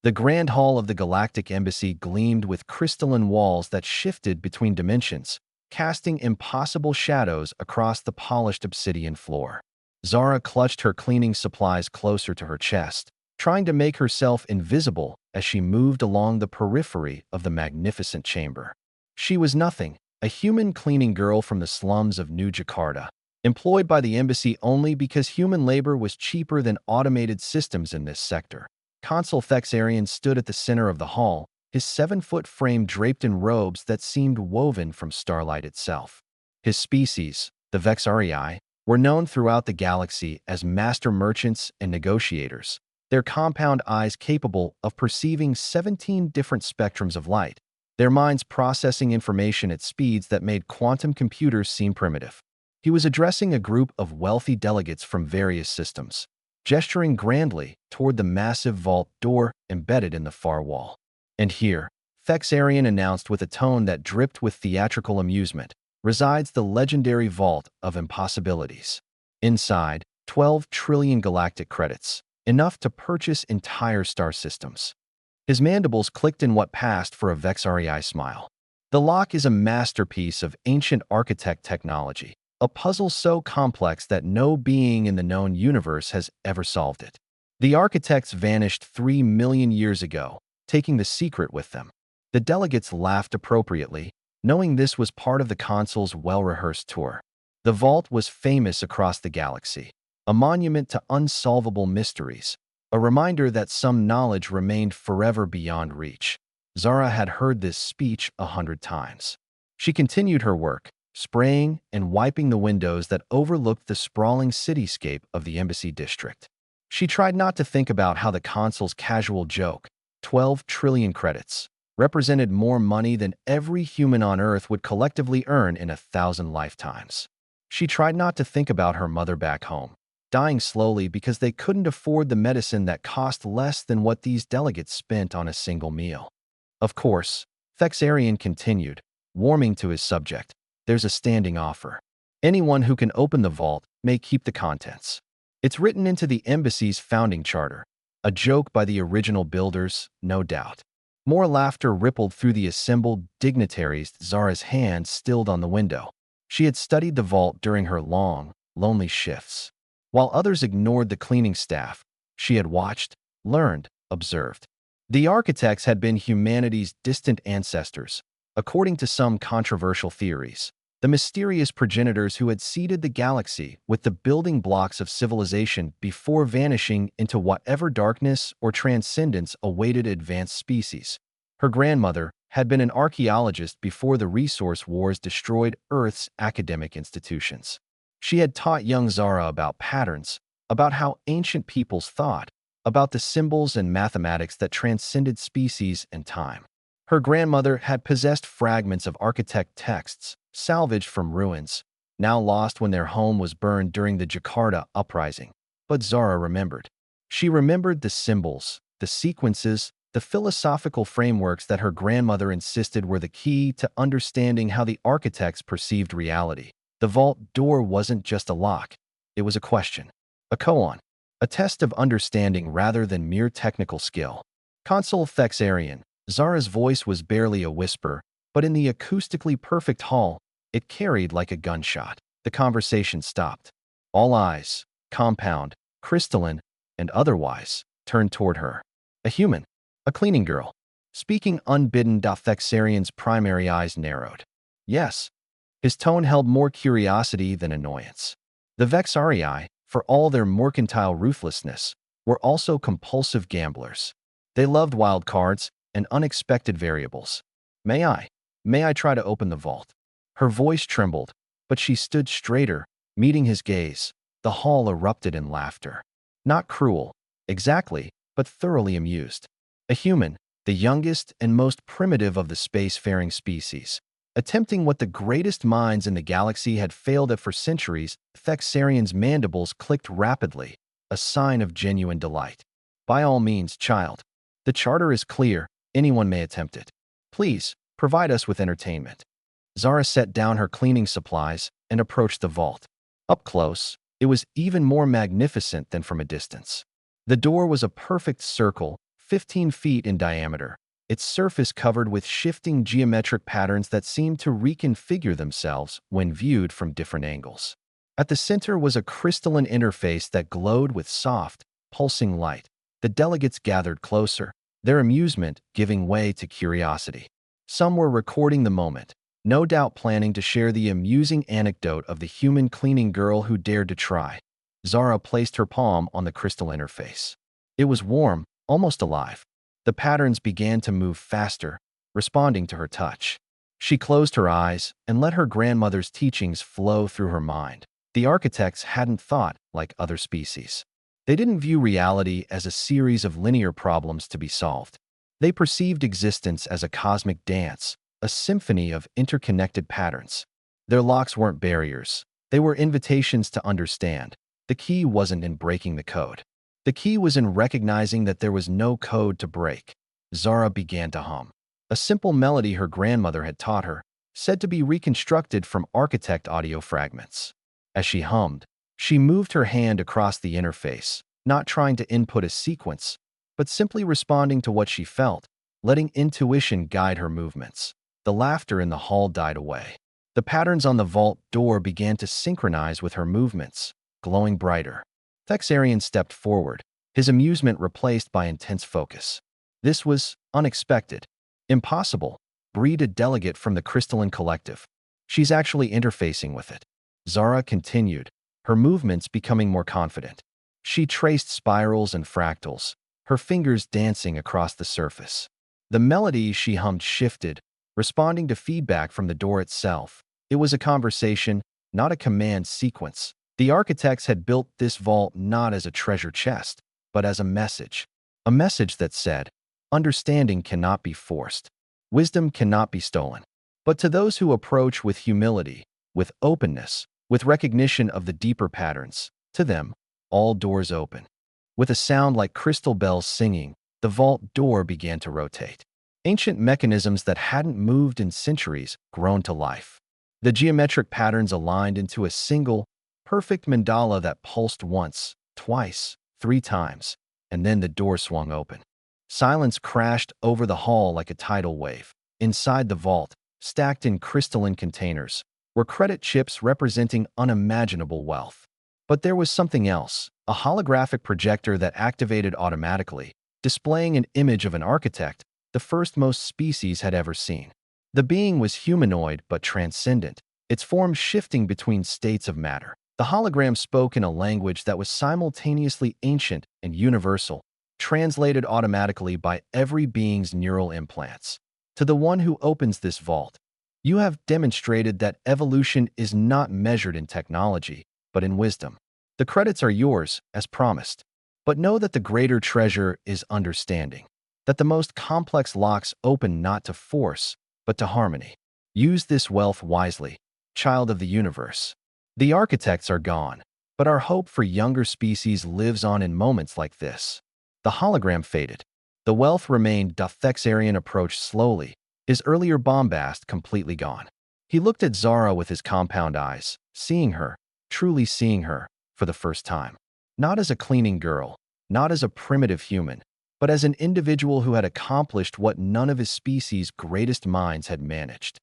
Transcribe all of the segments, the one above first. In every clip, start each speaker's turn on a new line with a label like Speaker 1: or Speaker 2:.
Speaker 1: The grand hall of the Galactic Embassy gleamed with crystalline walls that shifted between dimensions, casting impossible shadows across the polished obsidian floor. Zara clutched her cleaning supplies closer to her chest, trying to make herself invisible as she moved along the periphery of the magnificent chamber. She was nothing, a human cleaning girl from the slums of New Jakarta, employed by the embassy only because human labor was cheaper than automated systems in this sector. Consul Thexarian stood at the center of the hall, his 7-foot frame draped in robes that seemed woven from starlight itself. His species, the Vexarii, were known throughout the galaxy as master merchants and negotiators, their compound eyes capable of perceiving 17 different spectrums of light, their minds processing information at speeds that made quantum computers seem primitive. He was addressing a group of wealthy delegates from various systems, gesturing grandly toward the massive vault door embedded in the far wall. And here, Thexarian announced with a tone that dripped with theatrical amusement, resides the legendary Vault of Impossibilities. Inside, 12 trillion galactic credits, enough to purchase entire star systems. His mandibles clicked in what passed for a Vexarii smile. The lock is a masterpiece of ancient architect technology, a puzzle so complex that no being in the known universe has ever solved it. The architects vanished 3 million years ago, taking the secret with them. The delegates laughed appropriately, knowing this was part of the consul's well-rehearsed tour. The vault was famous across the galaxy, a monument to unsolvable mysteries, a reminder that some knowledge remained forever beyond reach. Zara had heard this speech 100 times. She continued her work, spraying and wiping the windows that overlooked the sprawling cityscape of the embassy district. She tried not to think about how the consul's casual joke, 12 trillion credits, represented more money than every human on Earth would collectively earn in 1,000 lifetimes. She tried not to think about her mother back home, dying slowly because they couldn't afford the medicine that cost less than what these delegates spent on a single meal. Of course, Thexarian continued, warming to his subject. There's a standing offer. Anyone who can open the vault may keep the contents. It's written into the embassy's founding charter, a joke by the original builders, no doubt. More laughter rippled through the assembled dignitaries. Zara's hand stilled on the window. She had studied the vault during her long, lonely shifts. While others ignored the cleaning staff, she had watched, learned, observed. The architects had been humanity's distant ancestors, according to some controversial theories. The mysterious progenitors who had seeded the galaxy with the building blocks of civilization before vanishing into whatever darkness or transcendence awaited advanced species. Her grandmother had been an archaeologist before the resource wars destroyed Earth's academic institutions. She had taught young Zara about patterns, about how ancient peoples thought, about the symbols and mathematics that transcended species and time. Her grandmother had possessed fragments of architect texts, salvaged from ruins, now lost when their home was burned during the Jakarta uprising. But Zara remembered. She remembered the symbols, the sequences, the philosophical frameworks that her grandmother insisted were the key to understanding how the architects perceived reality. The vault door wasn't just a lock. It was a question, a koan, a test of understanding rather than mere technical skill. Consul Thexarian, Zara's voice was barely a whisper, but in the acoustically perfect hall, it carried like a gunshot. The conversation stopped. All eyes, compound, crystalline, and otherwise, turned toward her. A human, a cleaning girl. Speaking unbidden, Thexarian's primary eyes narrowed. Yes. His tone held more curiosity than annoyance. The Vexarii, for all their mercantile ruthlessness, were also compulsive gamblers. They loved wild cards and unexpected variables. May I try to open the vault? Her voice trembled, but she stood straighter, meeting his gaze. The hall erupted in laughter. Not cruel, exactly, but thoroughly amused. A human, the youngest and most primitive of the spacefaring species, attempting what the greatest minds in the galaxy had failed at for centuries. Thexarian's mandibles clicked rapidly, a sign of genuine delight. By all means, child. The charter is clear. Anyone may attempt it. Please, provide us with entertainment. Zara set down her cleaning supplies and approached the vault. Up close, it was even more magnificent than from a distance. The door was a perfect circle, 15 feet in diameter, its surface covered with shifting geometric patterns that seemed to reconfigure themselves when viewed from different angles. At the center was a crystalline interface that glowed with soft, pulsing light. The delegates gathered closer, their amusement giving way to curiosity. Some were recording the moment, no doubt planning to share the amusing anecdote of the human cleaning girl who dared to try. Zara placed her palm on the crystal interface. It was warm, almost alive. The patterns began to move faster, responding to her touch. She closed her eyes and let her grandmother's teachings flow through her mind. The architects hadn't thought like other species. They didn't view reality as a series of linear problems to be solved. They perceived existence as a cosmic dance, a symphony of interconnected patterns. Their locks weren't barriers. They were invitations to understand. The key wasn't in breaking the code. The key was in recognizing that there was no code to break. Zara began to hum. A simple melody her grandmother had taught her, said to be reconstructed from architect audio fragments. As she hummed, she moved her hand across the interface, not trying to input a sequence, but simply responding to what she felt, letting intuition guide her movements. The laughter in the hall died away. The patterns on the vault door began to synchronize with her movements, glowing brighter. Thexarian stepped forward, his amusement replaced by intense focus. This was unexpected. Impossible. Breed a delegate from the crystalline collective. She's actually interfacing with it. Zara continued, her movements becoming more confident. She traced spirals and fractals, her fingers dancing across the surface. The melody she hummed shifted, responding to feedback from the door itself. It was a conversation, not a command sequence. The architects had built this vault not as a treasure chest, but as a message. A message that said, understanding cannot be forced. Wisdom cannot be stolen. But to those who approach with humility, with openness, with recognition of the deeper patterns, to them, all doors open. With a sound like crystal bells singing, the vault door began to rotate. Ancient mechanisms that hadn't moved in centuries grown to life. The geometric patterns aligned into a single, perfect mandala that pulsed once, twice, 3 times, and then the door swung open. Silence crashed over the hall like a tidal wave. Inside the vault, stacked in crystalline containers, were credit chips representing unimaginable wealth. But there was something else, a holographic projector that activated automatically, displaying an image of an architect, the first most species had ever seen. The being was humanoid but transcendent, its form shifting between states of matter. The hologram spoke in a language that was simultaneously ancient and universal, translated automatically by every being's neural implants. To the one who opens this vault, you have demonstrated that evolution is not measured in technology, but in wisdom. The credits are yours, as promised. But know that the greater treasure is understanding, that the most complex locks open not to force, but to harmony. Use this wealth wisely, child of the universe. The architects are gone, but our hope for younger species lives on in moments like this. The hologram faded. The wealth remained. Thexarian approached slowly, his earlier bombast completely gone. He looked at Zara with his compound eyes, seeing her, truly seeing her, for the first time. Not as a cleaning girl, not as a primitive human, but as an individual who had accomplished what none of his species' greatest minds had managed.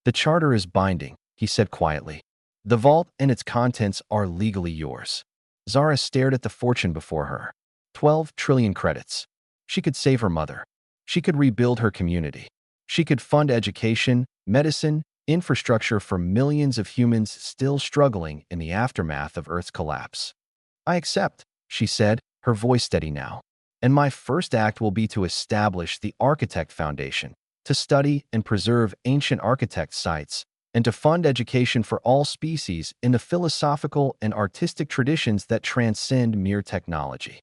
Speaker 1: The charter is binding, he said quietly. The vault and its contents are legally yours. Zara stared at the fortune before her. 12 trillion credits. She could save her mother. She could rebuild her community. She could fund education, medicine, infrastructure for millions of humans still struggling in the aftermath of Earth's collapse. I accept, she said, her voice steady now. And my first act will be to establish the Architect Foundation, to study and preserve ancient architect sites, and to fund education for all species in the philosophical and artistic traditions that transcend mere technology.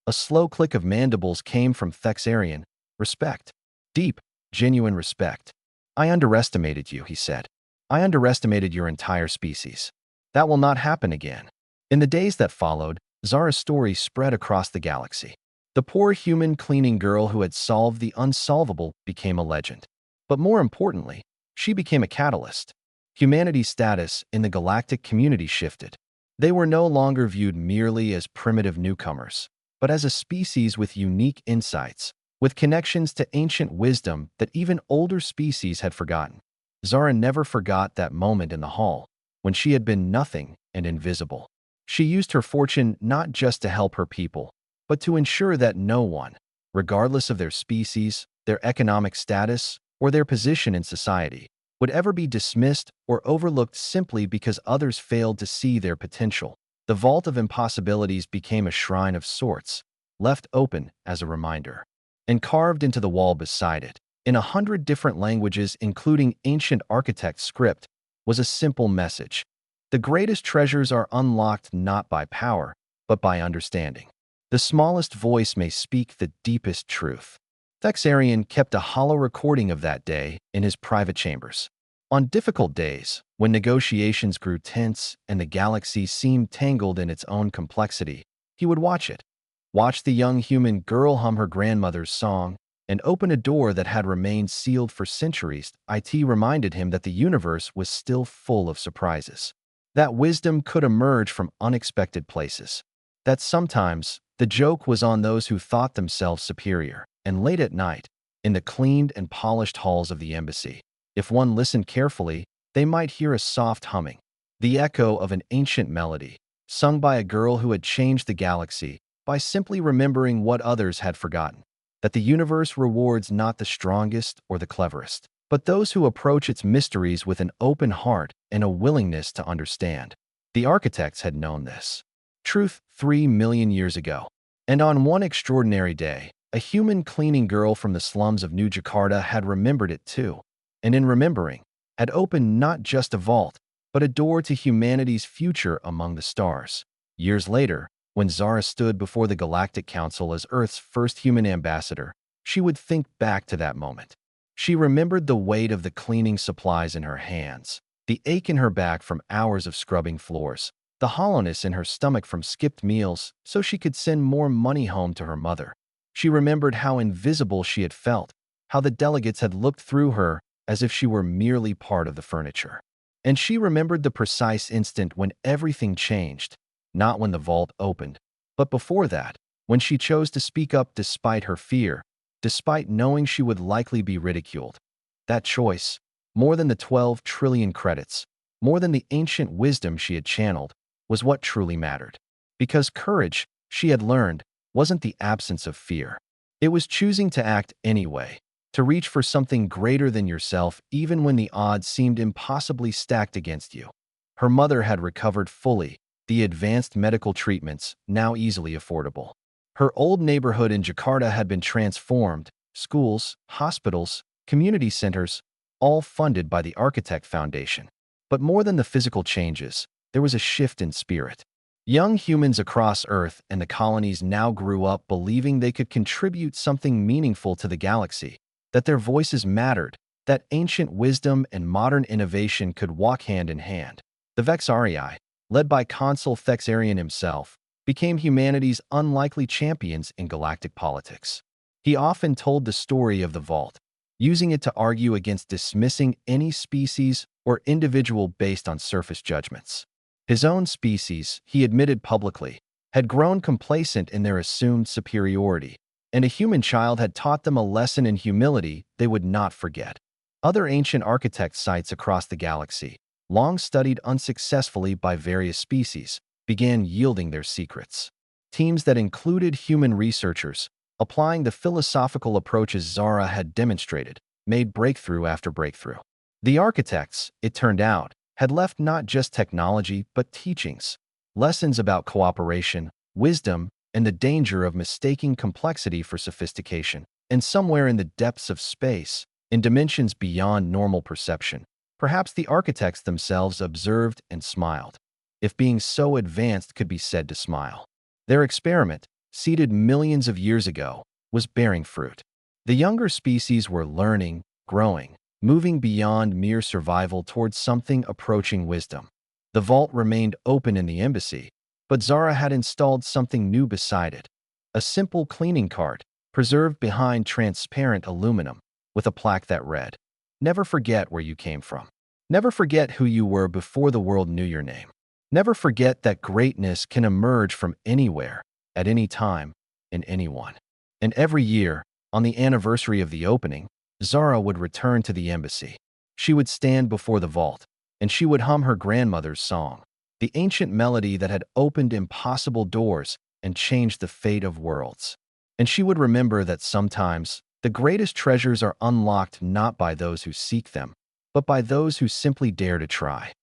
Speaker 1: A slow click of mandibles came from Thexarian. Respect. Deep, genuine respect. I underestimated you, he said. I underestimated your entire species. That will not happen again. In the days that followed, Zara's story spread across the galaxy. The poor human cleaning girl who had solved the unsolvable became a legend. But more importantly, she became a catalyst. Humanity's status in the galactic community shifted. They were no longer viewed merely as primitive newcomers, but as a species with unique insights, with connections to ancient wisdom that even older species had forgotten. Zara never forgot that moment in the hall, when she had been nothing and invisible. She used her fortune not just to help her people, but to ensure that no one, regardless of their species, their economic status, or their position in society, would ever be dismissed or overlooked simply because others failed to see their potential. The Vault of Impossibilities became a shrine of sorts, left open as a reminder, and carved into the wall beside it, in 100 different languages including ancient architect script, was a simple message. The greatest treasures are unlocked not by power, but by understanding. The smallest voice may speak the deepest truth. Thexarian kept a hollow recording of that day in his private chambers. On difficult days, when negotiations grew tense and the galaxy seemed tangled in its own complexity, he would watch the young human girl hum her grandmother's song, and open a door that had remained sealed for centuries. It reminded him that the universe was still full of surprises, that wisdom could emerge from unexpected places, that sometimes the joke was on those who thought themselves superior. And late at night, in the cleaned and polished halls of the embassy, if one listened carefully, they might hear a soft humming, the echo of an ancient melody, sung by a girl who had changed the galaxy by simply remembering what others had forgotten. That the universe rewards not the strongest or the cleverest, but those who approach its mysteries with an open heart and a willingness to understand. The architects had known this truth 3 million years ago. And on one extraordinary day, a human cleaning girl from the slums of New Jakarta had remembered it too, and in remembering, had opened not just a vault, but a door to humanity's future among the stars. Years later, when Zara stood before the Galactic Council as Earth's first human ambassador, she would think back to that moment. She remembered the weight of the cleaning supplies in her hands, the ache in her back from hours of scrubbing floors, the hollowness in her stomach from skipped meals so she could send more money home to her mother. She remembered how invisible she had felt, how the delegates had looked through her as if she were merely part of the furniture. And she remembered the precise instant when everything changed, not when the vault opened, but before that, when she chose to speak up despite her fear, despite knowing she would likely be ridiculed. That choice, more than the 12 trillion credits, more than the ancient wisdom she had channeled, was what truly mattered. Because courage, she had learned, wasn't the absence of fear. It was choosing to act anyway, to reach for something greater than yourself even when the odds seemed impossibly stacked against you. Her mother had recovered fully, the advanced medical treatments now easily affordable. Her old neighborhood in Jakarta had been transformed, schools, hospitals, community centers, all funded by the Architect Foundation. But more than the physical changes, there was a shift in spirit. Young humans across Earth and the colonies now grew up believing they could contribute something meaningful to the galaxy, that their voices mattered, that ancient wisdom and modern innovation could walk hand in hand. The Vexarii, led by Consul Thexarian himself, became humanity's unlikely champions in galactic politics. He often told the story of the Vault, using it to argue against dismissing any species or individual based on surface judgments. His own species, he admitted publicly, had grown complacent in their assumed superiority, and a human child had taught them a lesson in humility they would not forget. Other ancient architect sites across the galaxy, long studied unsuccessfully by various species, began yielding their secrets. Teams that included human researchers, applying the philosophical approaches Zara had demonstrated, made breakthrough after breakthrough. The architects, it turned out, had left not just technology but teachings, lessons about cooperation, wisdom, and the danger of mistaking complexity for sophistication. And somewhere in the depths of space, in dimensions beyond normal perception, perhaps the architects themselves observed and smiled, if being so advanced could be said to smile. Their experiment, seeded millions of years ago, was bearing fruit. The younger species were learning, growing, moving beyond mere survival towards something approaching wisdom. The vault remained open in the embassy, but Zara had installed something new beside it, a simple cleaning cart, preserved behind transparent aluminum, with a plaque that read, "Never forget where you came from. Never forget who you were before the world knew your name. Never forget that greatness can emerge from anywhere, at any time, in anyone." And every year, On the anniversary of the opening, Zara would return to the embassy. She would stand before the vault, and she would hum her grandmother's song, the ancient melody that had opened impossible doors and changed the fate of worlds. And she would remember that sometimes the greatest treasures are unlocked not by those who seek them, but by those who simply dare to try.